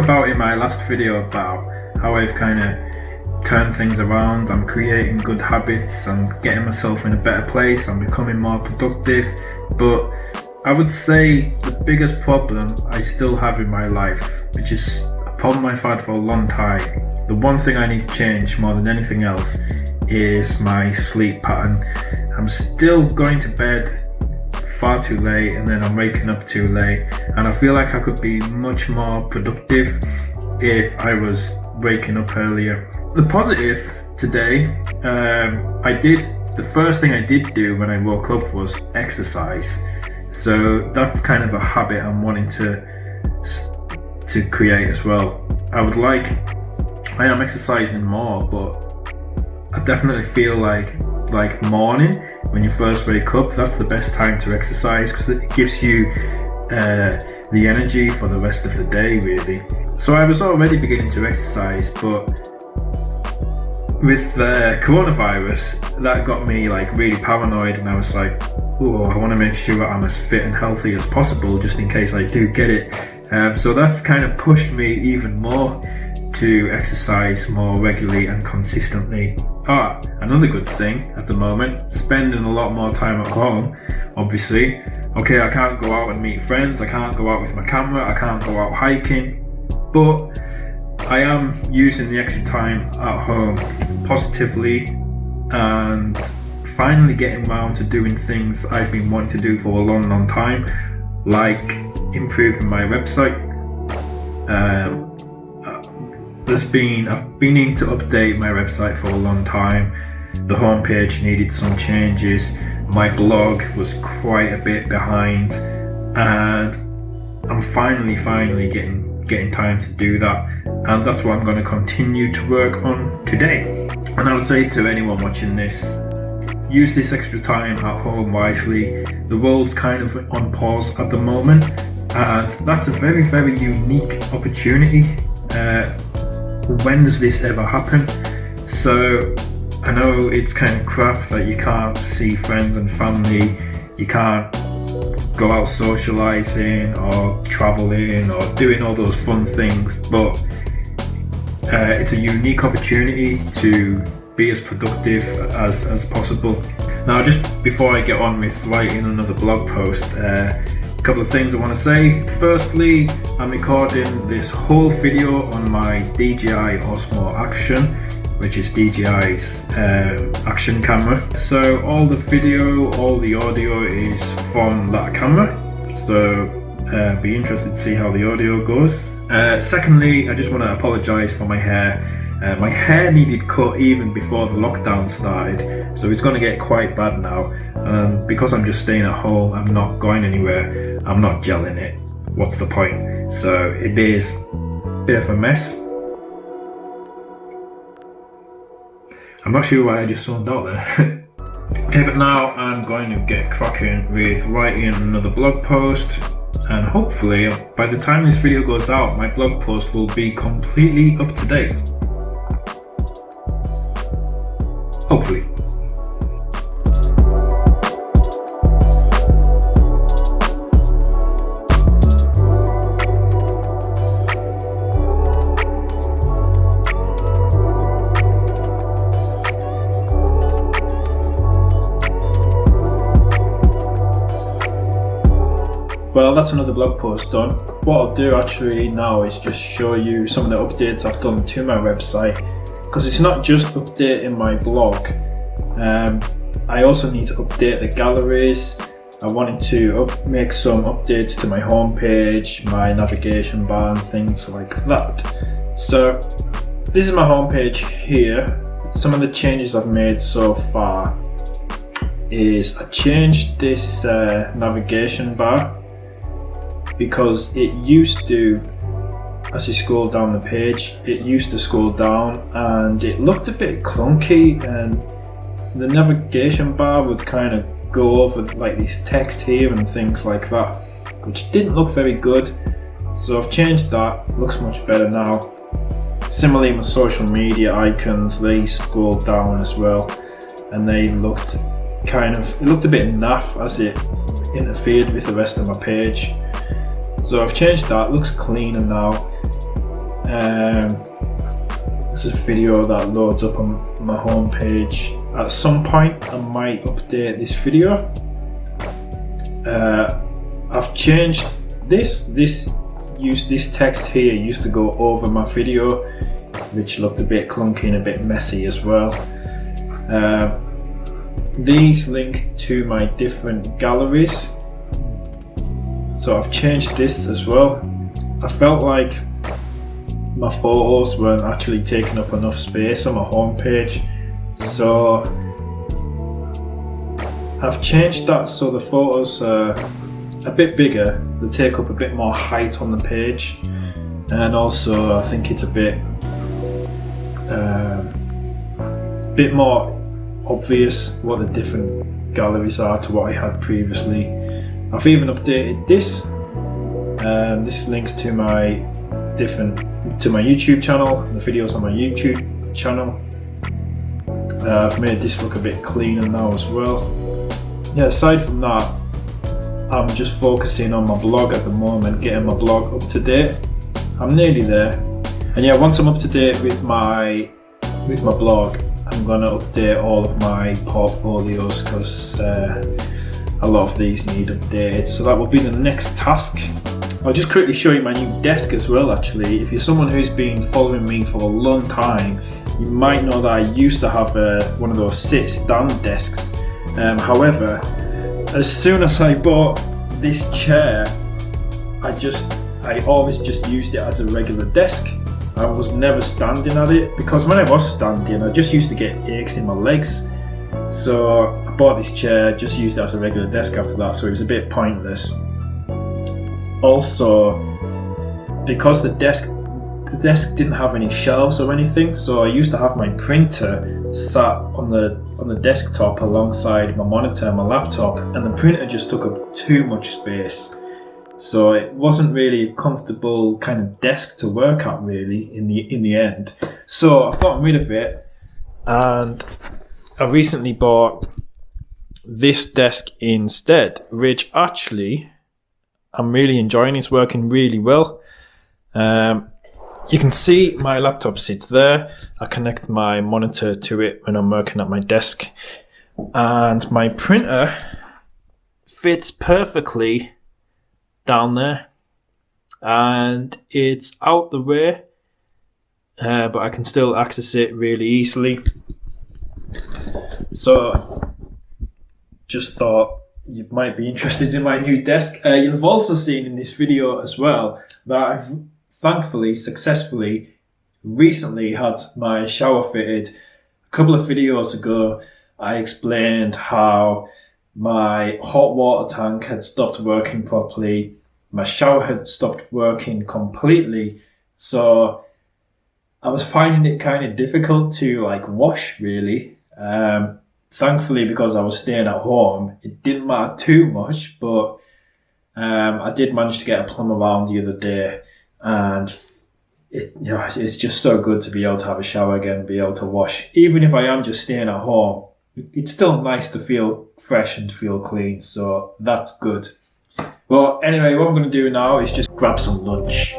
about in my last video about how I've kind of turned things around. I'm creating good habits, I'm getting myself in a better place, I'm becoming more productive. But I would say the biggest problem I still have in my life, which is a problem I've had for a long time, the one thing I need to change more than anything else is my sleep pattern. I'm still going to bed far too late and then I'm waking up too late, and I feel like I could be much more productive if I was waking up earlier. The positive today, the first thing I did do when I woke up was exercise. So that's kind of a habit I'm wanting to create as well. I am exercising more, but I definitely feel like morning, when you first wake up, that's the best time to exercise because it gives you the energy for the rest of the day, really. So I was already beginning to exercise, but with coronavirus, that got me like really paranoid, and I was like, oh, I want to make sure I'm as fit and healthy as possible just in case I do get it. So that's kind of pushed me even more to exercise more regularly and consistently. Another good thing at the moment, spending a lot more time at home, obviously. Okay, I can't go out and meet friends, I can't go out with my camera, I can't go out hiking, but I am using the extra time at home positively and finally getting around to doing things I've been wanting to do for a long time, like improving my website. I've been needing to update my website for a long time. The homepage needed some changes. My blog was quite a bit behind, and I'm finally getting time to do that. And that's what I'm going to continue to work on today. And I would say to anyone watching this, use this extra time at home wisely. The world's kind of on pause at the moment, and that's a very, very unique opportunity. When does this ever happen? So I know it's kind of crap that you can't see friends and family, you can't go out socializing or traveling or doing all those fun things, but it's a unique opportunity to be as productive as possible. Now, just before I get on with writing another blog post, a couple of things I want to say. Firstly, I'm recording this whole video on my DJI Osmo Action, which is DJI's action camera. So all the video, all the audio is from that camera. So be interested to see how the audio goes. Secondly, I just want to apologise for my hair. My hair needed cut even before the lockdown started, so it's going to get quite bad now. Because I'm just staying at home, I'm not going anywhere, I'm not gelling it. What's the point? So it is a bit of a mess. I'm not sure why I just zoned out there. Okay, but now I'm going to get cracking with writing another blog post, and hopefully by the time this video goes out, my blog post will be completely up to date. Hopefully. Well, that's another blog post done. What I'll do actually now is just show you some of the updates I've done to my website, because it's not just updating my blog. I also need to update the galleries. I wanted to make some updates to my homepage, my navigation bar and things like that. So this is my homepage here. Some of the changes I've made so far is I changed this navigation bar, because it used to, as you scroll down the page, it used to scroll down and it looked a bit clunky, and the navigation bar would kind of go over like this text here and things like that, which didn't look very good. So I've changed that, looks much better now. Similarly, my social media icons, they scrolled down as well, and they looked it looked a bit naff as it interfered with the rest of my page. So I've changed that, looks cleaner now. This is a video that loads up on my homepage. At some point I might update this video. I've changed this text here used to go over my video, which looked a bit clunky and a bit messy as well. These link to my different galleries, so I've changed this as well. I felt like my photos weren't actually taking up enough space on my homepage, so I've changed that so the photos are a bit bigger, they take up a bit more height on the page, and also I think it's a bit more obvious what the different galleries are to what I had previously. I've even updated this. This links to my YouTube channel, the videos on my YouTube channel. I've made this look a bit cleaner now as well. Yeah, aside from that, I'm just focusing on my blog at the moment, getting my blog up to date. I'm nearly there. And yeah, once I'm up to date with my blog, I'm gonna update all of my portfolios because a lot of these need updated. So that will be the next task. I'll just quickly show you my new desk as well actually. If you're someone who's been following me for a long time, you might know that I used to have one of those sit-stand desks. However, as soon as I bought this chair, I always just used it as a regular desk. I was never standing at it, because when I was standing I just used to get aches in my legs. So I bought this chair, just used it as a regular desk after that, so it was a bit pointless. Also, because the desk didn't have any shelves or anything, so I used to have my printer sat on the desktop alongside my monitor and my laptop, and the printer just took up too much space. So it wasn't really a comfortable kind of desk to work at really in the end. So I've gotten rid of it, and I recently bought this desk instead, which actually I'm really enjoying. It's working really well. You can see my laptop sits there. I connect my monitor to it when I'm working at my desk, and my printer fits perfectly down there, and it's out the way, but I can still access it really easily. So just thought you might be interested in my new desk. You've also seen in this video as well that I've thankfully successfully recently had my shower fitted. A couple of videos ago I explained how my hot water tank had stopped working properly, my shower had stopped working completely, so I was finding it kind of difficult to wash really. Thankfully, because I was staying at home, it didn't matter too much, but I did manage to get a plumber around the other day, and it's just so good to be able to have a shower again, be able to wash. Even if I am just staying at home, it's still nice to feel fresh and feel clean, so that's good. Well, anyway, what I'm going to do now is just grab some lunch.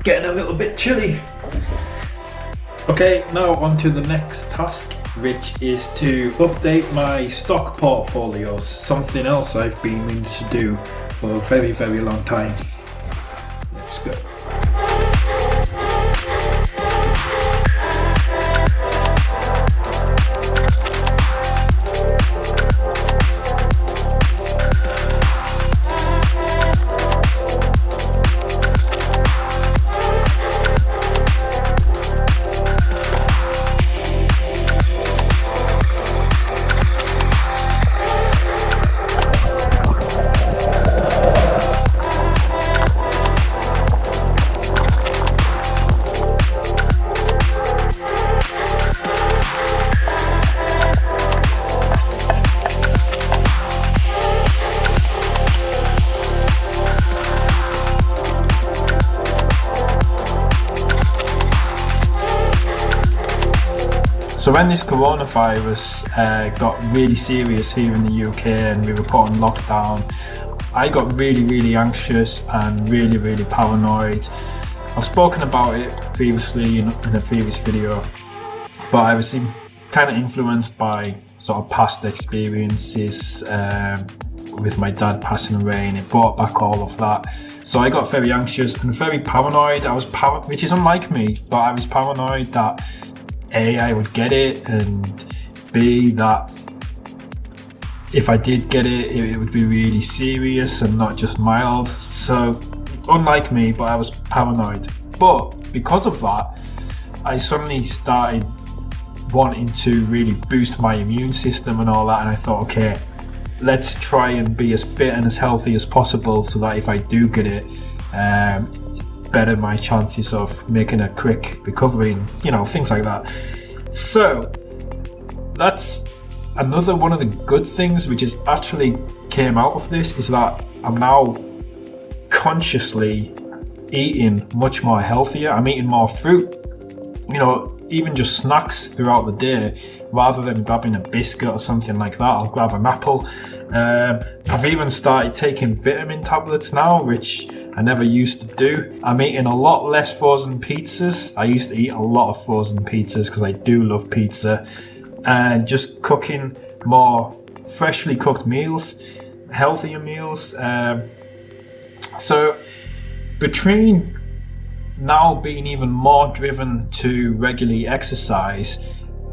Getting a little bit chilly. Okay, now on to the next task, which is to update my stock portfolios, something else I've been meaning to do for a very, very long time. Let's go. So when this coronavirus got really serious here in the UK and we were put on lockdown, I got really anxious and really paranoid. I've spoken about it previously in a previous video, but I was kind of influenced by sort of past experiences with my dad passing away, and it brought back all of that. So I got very anxious and very paranoid. Which is unlike me, but I was paranoid that A, I would get it, and B, that if I did get it, it would be really serious and not just mild. So unlike me, but I was paranoid. But because of that, I suddenly started wanting to really boost my immune system and all that, and I thought, okay, let's try and be as fit and as healthy as possible so that if I do get it, better my chances of making a quick recovery and, you know, things like that. So that's another one of the good things which has actually came out of this, is that I'm now consciously eating much more healthier. I'm eating more fruit, you know, even just snacks throughout the day. Rather than grabbing a biscuit or something like that, I'll grab an apple. I've even started taking vitamin tablets now, which I never used to do. I'm eating a lot less frozen pizzas. I used to eat a lot of frozen pizzas because I do love pizza. And just cooking more freshly cooked meals, healthier meals. So between now being even more driven to regularly exercise,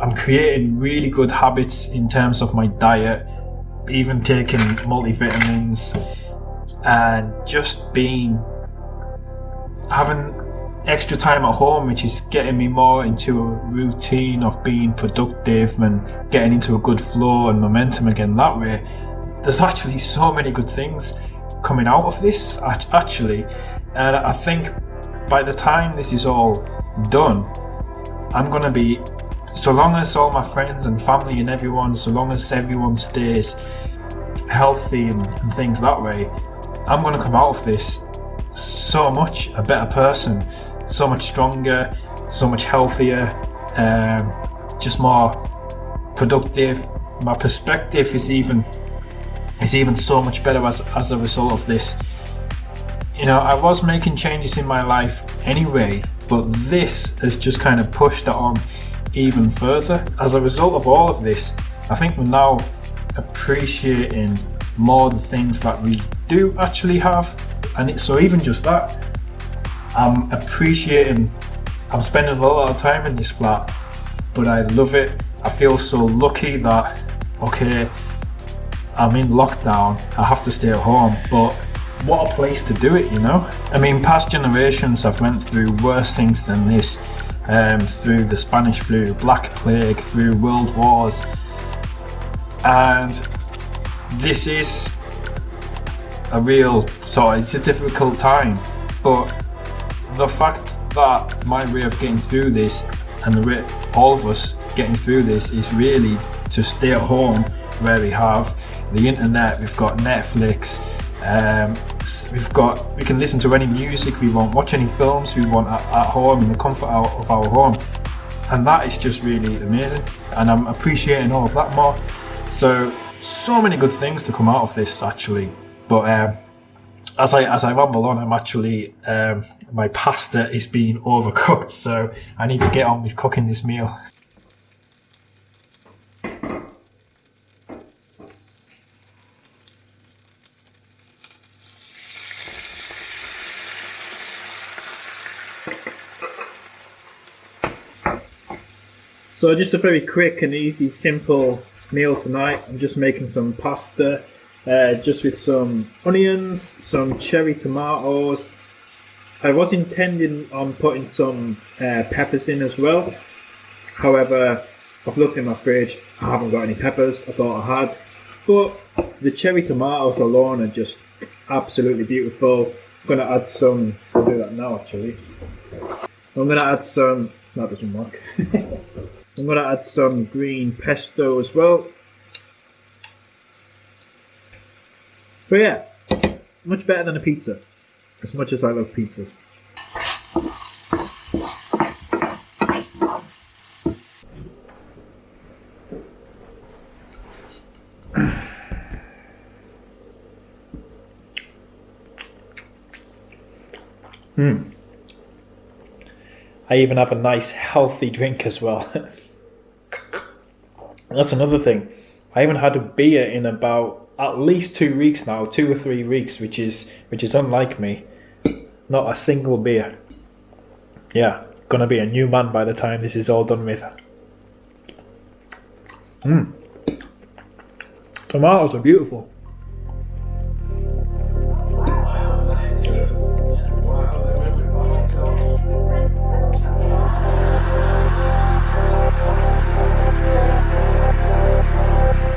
I'm creating really good habits in terms of my diet, even taking multivitamins, and just having extra time at home, which is getting me more into a routine of being productive and getting into a good flow and momentum again that way. There's actually so many good things coming out of this, actually, and I think by the time this is all done, I'm gonna be, so long as all my friends and family and everyone, so long as everyone stays healthy and things that way, I'm gonna come out of this so much a better person, so much stronger, so much healthier, just more productive. My perspective is even so much better as a result of this. You know, I was making changes in my life anyway, but this has just kind of pushed it on even further. As a result of all of this, I think we're now appreciating more the things that we do actually have. And so even just that, I'm spending a lot of time in this flat, but I love it. I feel so lucky that, okay, I'm in lockdown, I have to stay at home, but what a place to do it, you know? I mean, past generations have went through worse things than this, through the Spanish flu, Black Plague, through world wars, and this is it's a difficult time, but the fact that my way of getting through this, and the way all of us getting through this, is really to stay at home where we have the internet, we've got Netflix, we can listen to any music we want, watch any films we want at home in the comfort of our home, and that is just really amazing, and I'm appreciating all of that more. So many good things to come out of this, actually. But as I ramble on, I'm actually my pasta is being overcooked, so I need to get on with cooking this meal. So just a very quick and easy, simple meal tonight. I'm just making some pasta, just with some onions, some cherry tomatoes. I was intending on putting some peppers in as well. However, I've looked in my fridge, I haven't got any peppers. I thought I had, but the cherry tomatoes alone are just absolutely beautiful. I'm gonna add some, I'll do that now actually. I'm gonna add some, that doesn't work. I'm going to add some green pesto as well. But yeah, much better than a pizza, as much as I love pizzas. I even have a nice healthy drink as well. That's another thing. I haven't had a beer in about at least 2 weeks now, 2 or 3 weeks, which is unlike me. Not a single beer. Yeah, gonna be a new man by the time this is all done with. Tomatoes are beautiful.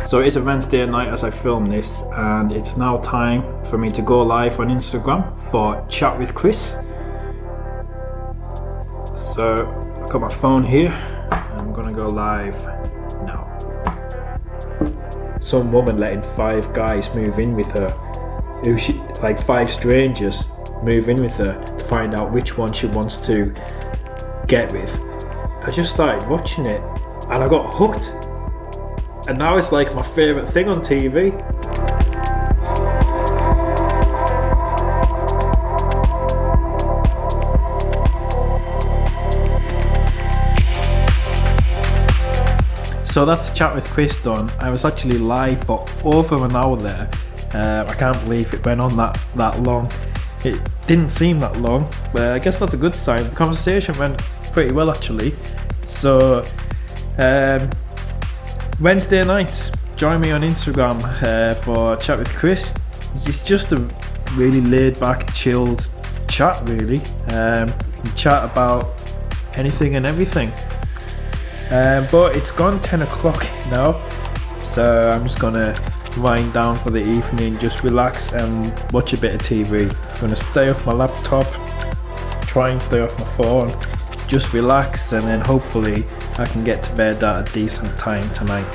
So it is a Wednesday night as I film this, and it's now time for me to go live on Instagram for Chat with Chris. So I've got my phone here, and I'm gonna go live now. Some woman letting 5 guys move in with her, like 5 strangers move in with her to find out which one she wants to get with. I just started watching it and I got hooked. And now it's like my favourite thing on TV. So that's Chat with Chris done. I was actually live for over an hour there. I can't believe it went on that long. It didn't seem that long, but I guess that's a good sign. The conversation went pretty well actually. So Wednesday night, join me on Instagram for Chat with Chris. It's just a really laid back, chilled chat really. We can chat about anything and everything. But it's gone 10 o'clock now, so I'm just gonna wind down for the evening, just relax and watch a bit of TV. I'm gonna stay off my laptop, try and stay off my phone, just relax, and then hopefully I can get to bed at a decent time tonight.